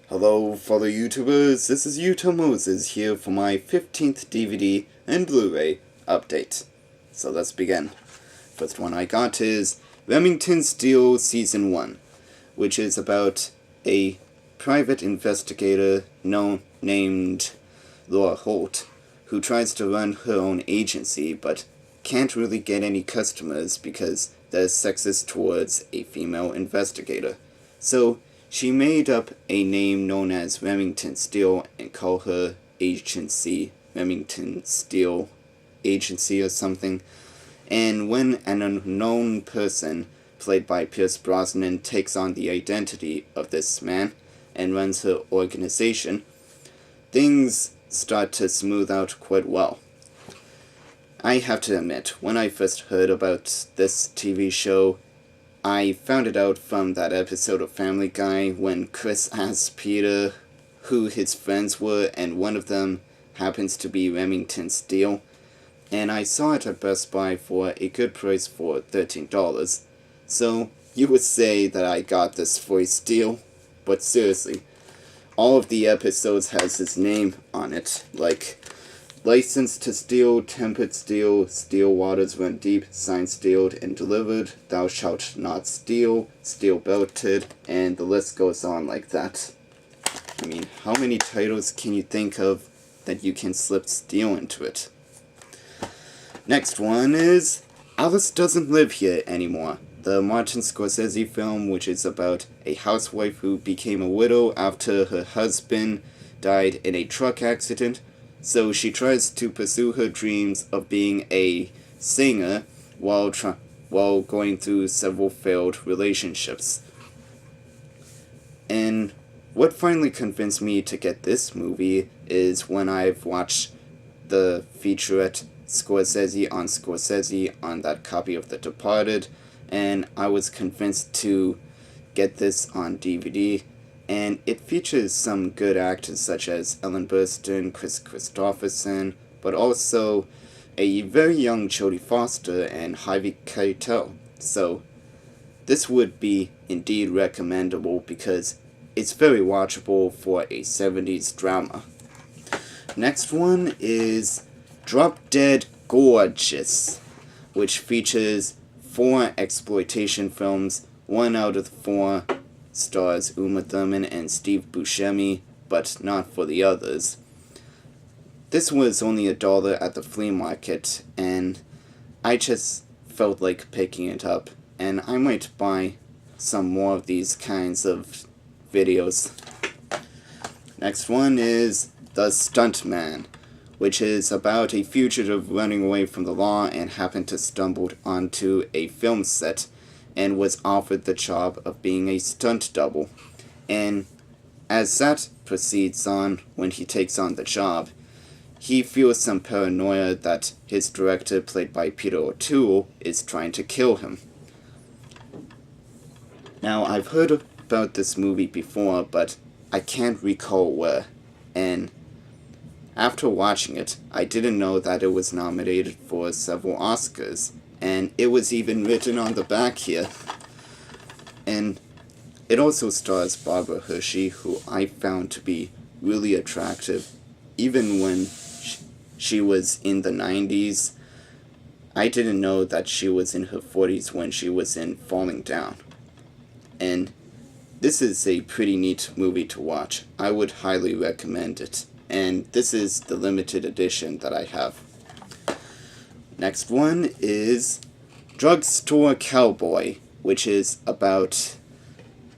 Hello fellow YouTubers, this is Utah Moses here for my 15th DVD and Blu-ray update. So let's begin. First one I got is Remington Steele Season 1, which is about a private investigator named Laura Holt, who tries to run her own agency but can't really get any customers because they're sexist towards a female investigator. So she made up a name known as Remington Steele and called her agency Remington Steele Agency or something. And when an unknown person, played by Pierce Brosnan, takes on the identity of this man and runs her organization, things start to smooth out quite well. I have to admit, when I first heard about this TV show, I found it out from that episode of Family Guy when Chris asks Peter who his friends were, and one of them happens to be Remington Steele. And I saw it at Best Buy for a good price for $13. So you would say that I got this for a steal, but seriously, all of the episodes has his name on it, like License to Steal, Tempered Steel, Steel Waters Run Deep, Signed, Sealed, and Delivered, Thou Shalt Not Steal, Steel Belted, and the list goes on like that. I mean, how many titles can you think of that you can slip Steel into it? Next one is Alice Doesn't Live Here Anymore, the Martin Scorsese film, which is about a housewife who became a widow after her husband died in a truck accident. So she tries to pursue her dreams of being a singer while going through several failed relationships. And what finally convinced me to get this movie is when I've watched the featurette Scorsese on that copy of The Departed, and I was convinced to get this on DVD. And it features some good actors such as Ellen Burstyn, Chris Christopherson, but also a very young Jodie Foster and Harvey Keitel. So this would be indeed recommendable because it's very watchable for a 70s drama. Next one is Drop Dead Gorgeous, which features 4 exploitation films. 1 out of the 4 stars Uma Thurman and Steve Buscemi, but not for the others. This was only $1 at the flea market, and I just felt like picking it up, and I might buy some more of these kinds of videos. Next one is The Stuntman, which is about a fugitive running away from the law and happened to stumble onto a film set and was offered the job of being a stunt double. And as that proceeds on, when he takes on the job, he feels some paranoia that his director, played by Peter O'Toole, is trying to kill him. Now, I've heard about this movie before, but I can't recall where, and after watching it, I didn't know that it was nominated for several Oscars, and it was even written on the back here. And it also stars Barbara Hershey, who I found to be really attractive, even when she was in the 90s. I didn't know that she was in her 40s when she was in Falling Down. And this is a pretty neat movie to watch. I would highly recommend it. And this is the limited edition that I have. Next one is Drugstore Cowboy, which is about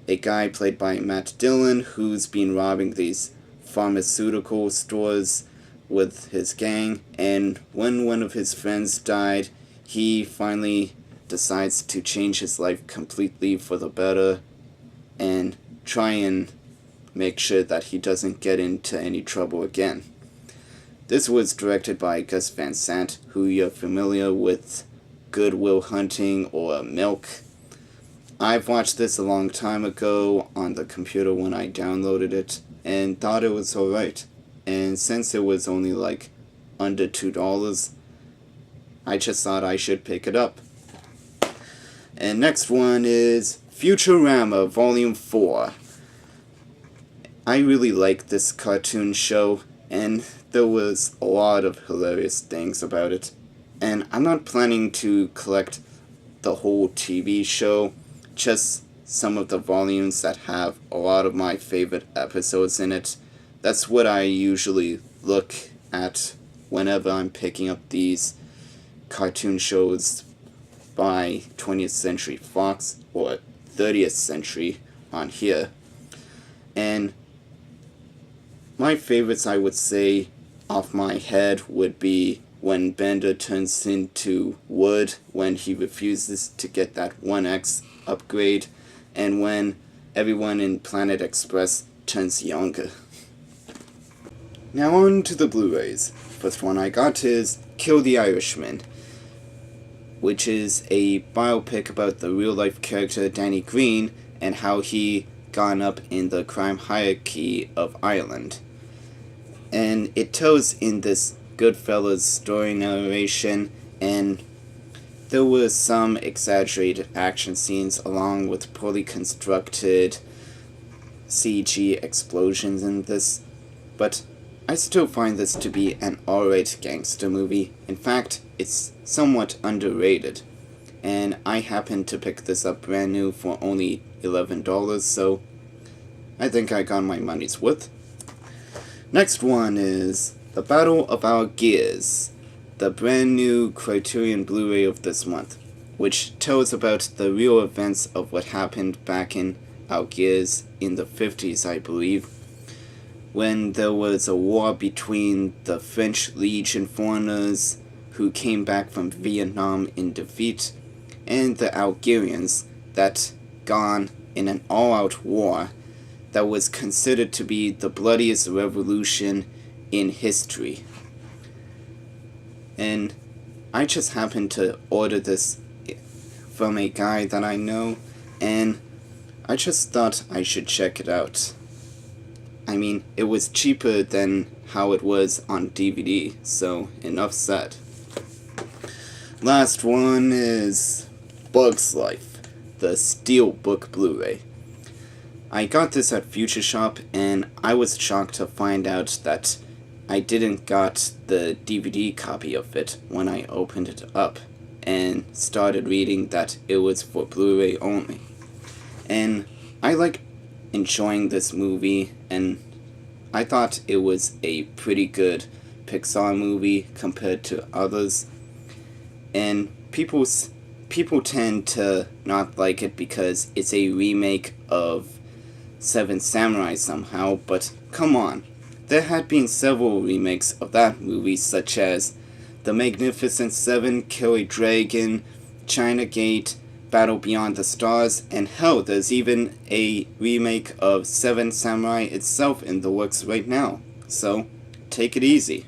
a guy played by Matt Dillon who's been robbing these pharmaceutical stores with his gang, and when one of his friends died, he finally decides to change his life completely for the better and try and make sure that he doesn't get into any trouble again. This was directed by Gus Van Sant, who you're familiar with Good Will Hunting or Milk. I've watched this a long time ago on the computer when I downloaded it and thought it was alright. And since it was only like under $2, I just thought I should pick it up. And next one is Futurama Volume 4. I really like this cartoon show, and there was a lot of hilarious things about it. And I'm not planning to collect the whole TV show, just some of the volumes that have a lot of my favorite episodes in it. That's what I usually look at whenever I'm picking up these cartoon shows by 20th Century Fox or 30th Century on here. And my favorites, I would say, off my head would be when Bender turns into wood when he refuses to get that 1X upgrade, and when everyone in Planet Express turns younger. Now on to the Blu-rays. First one I got is Kill the Irishman, which is a biopic about the real-life character Danny Green and how he gone up in the crime hierarchy of Ireland. And it tells in this Goodfellas story narration, and there were some exaggerated action scenes along with poorly constructed CG explosions in this, but I still find this to be an alright gangster movie. In fact, it's somewhat underrated, and I happened to pick this up brand new for only $11, so I think I got my money's worth. Next one is The Battle of Our Gears, the brand new Criterion Blu-ray of this month, which tells about the real events of what happened back in Algiers in the 50s, I believe, when there was a war between the French Legion foreigners who came back from Vietnam in defeat and the Algerians that gone in an all-out war that was considered to be the bloodiest revolution in history. And I just happened to order this from a guy that I know, and I just thought I should check it out. I mean, it was cheaper than how it was on DVD, so enough said. Last one is Bug's Life, the Steelbook Blu-ray. I got this at Future Shop, and I was shocked to find out that I didn't got the DVD copy of it when I opened it up and started reading that it was for Blu-ray only. And I like enjoying this movie, and I thought it was a pretty good Pixar movie compared to others. And people tend to not like it because it's a remake of Seven Samurai somehow, but come on. There had been several remakes of that movie, such as The Magnificent Seven, Kill a Dragon, China Gate, Battle Beyond the Stars, and hell, there's even a remake of Seven Samurai itself in the works right now. So, take it easy.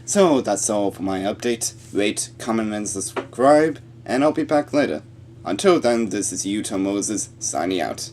So, that's all for my update. Rate, comment, and subscribe, and I'll be back later. Until then, this is Utah Moses, signing out.